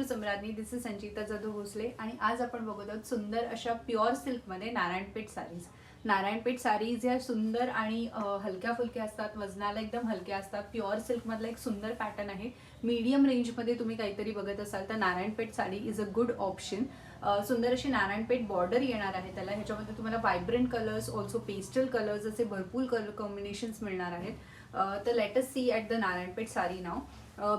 सम्राज्ञी, दिस is संचिता जाधव भोसले आणि आज आपण बघत आहोत सुंदर अशा प्युअर सिल्कमध्ये नारायणपेठ साडीज. नारायणपेठ साडीज या सुंदर आणि हलक्या फुलक्या असतात, वजनाला एकदम हलक्या असतात. प्युअर सिल्कमधला एक सुंदर पॅटर्न आहे. मीडियम रेंजमध्ये तुम्ही काहीतरी बघत असाल तर Narayanpeth sari is a good option. सुंदर अशी नारायणपेठ बॉर्डर येणार आहे त्याला. ह्याच्यामध्ये तुम्हाला vibrant colours, also pastel colours असे भरपूर कलर कॉम्बिनेशन्स मिळणार आहेत. तर let us see at the Narayanpeth sari नाव.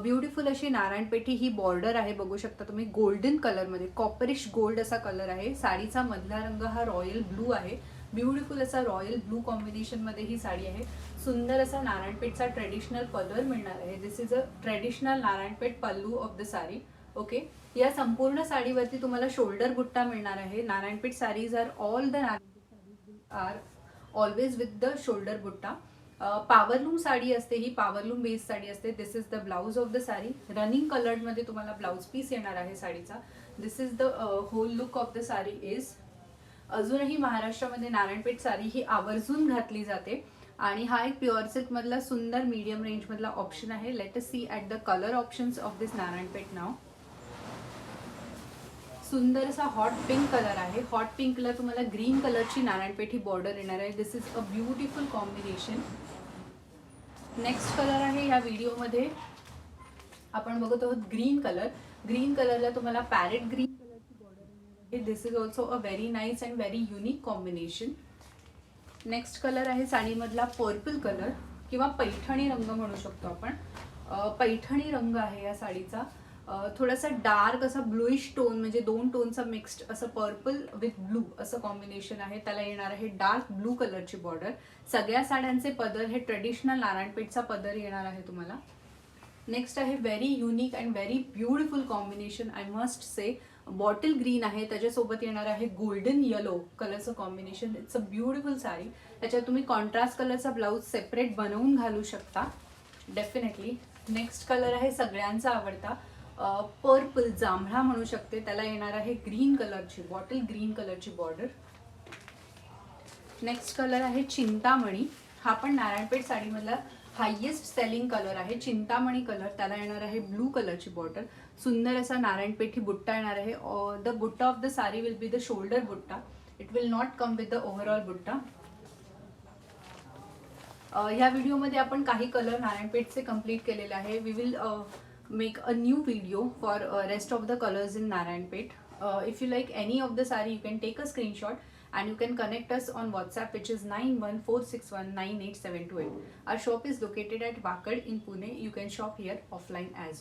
ब्युटिफुल अशी नारायणपेठी ही बॉर्डर आहे, बघू शकता तुम्ही. गोल्डन कलरमध्ये कॉपरिश गोल्ड असा कलर आहे. साडीचा मधला रंग हा रॉयल ब्लू आहे. ब्युटिफुल असा रॉयल ब्लू कॉम्बिनेशन मध्ये ही साडी आहे. सुंदर असा नारायणपेठचा ट्रेडिशनल पदर मिळणार आहे. This is a traditional Narayanpeth pallu of the sari. Okay, या संपूर्ण साडीवरती तुम्हाला शोल्डर बुट्टा मिळणार आहे. Narayanpeth saris are all the are always with the shoulder butta. Powerloom sari असते ही, पावरलूम बेस साडी असते. This is the blouse of the sari. Running coloured मध्ये तुम्हाला ब्लाउज पीस येणार आहे साडीचा. This is the whole look of the sari is. अजूनही महाराष्ट्रामध्ये नारायणपेठ साडी ही आवर्जून घातली जाते आणि हा एक प्युअर सिल्क मधला सुंदर मीडियम रेंज मधला ऑप्शन आहे. Let us see at the colour options of this Narayanpeth नाव. सुंदर असा हॉट पिंक कलर आहे. हॉट पिंकला तुम्हाला ग्रीन कलरची नारायणपेठी बॉर्डर येणार आहे. This is a beautiful combination. Next colour आहे या व्हिडिओमध्ये आपण बघत आहोत ग्रीन कलर. ग्रीन कलरला तुम्हाला पॅरेट ग्रीन कलरची बॉर्डर येणार आहे. This is also a very nice and very unique combination. Next colour आहे साडीमधला पर्पल कलर किंवा पैठणी रंग म्हणू शकतो आपण. पैठणी रंग आहे या साडीचा. थोडासा डार्क असा ब्लूइश टोन, म्हणजे दोन टोनचा मिक्स्ड असं पर्पल विथ ब्लू असं कॉम्बिनेशन आहे. त्याला येणार आहे डार्क ब्लू कलरची बॉर्डर. सगळ्या साड्यांचे पदर हे ट्रेडिशनल नारायणपेठचा पदर येणार आहे तुम्हाला. नेक्स्ट आहे very unique and very beautiful combination, I must say. Bottle green आहे, त्याच्यासोबत येणार आहे गोल्डन येलो कलरचं combination. It's a beautiful sari. त्याच्यात तुम्ही कॉन्ट्रास्ट कलरचा ब्लाऊज सेपरेट बनवून घालू शकता डेफिनेटली. नेक्स्ट कलर आहे सगळ्यांचा आवडता पर्पल, जांभळा म्हणू शकते. त्याला येणार आहे ग्रीन कलरची, बॉटल ग्रीन कलरची बॉर्डर. नेक्स्ट कलर आहे चिंतामणी. हा पण नारायणपेठ साडीमधला हायेस्ट सेलिंग कलर आहे, चिंतामणी कलर. त्याला येणार आहे ब्लू कलरची बॉर्डर. सुंदर असा नारायणपेठी बुट्टा येणार आहे. The butta of the sari will be the shoulder butta. It will not come with the overall butta. ह्या व्हिडिओमध्ये आपण काही कलर नारायणपेठचे कंप्लीट केलेले आहे. We will make a new video for rest of the colors in Narayanpet. If you like any of the saree, you can take a screenshot and you can connect us on WhatsApp, which is 9146198728. Our shop is located at Vakad in Pune. You can shop here offline as well.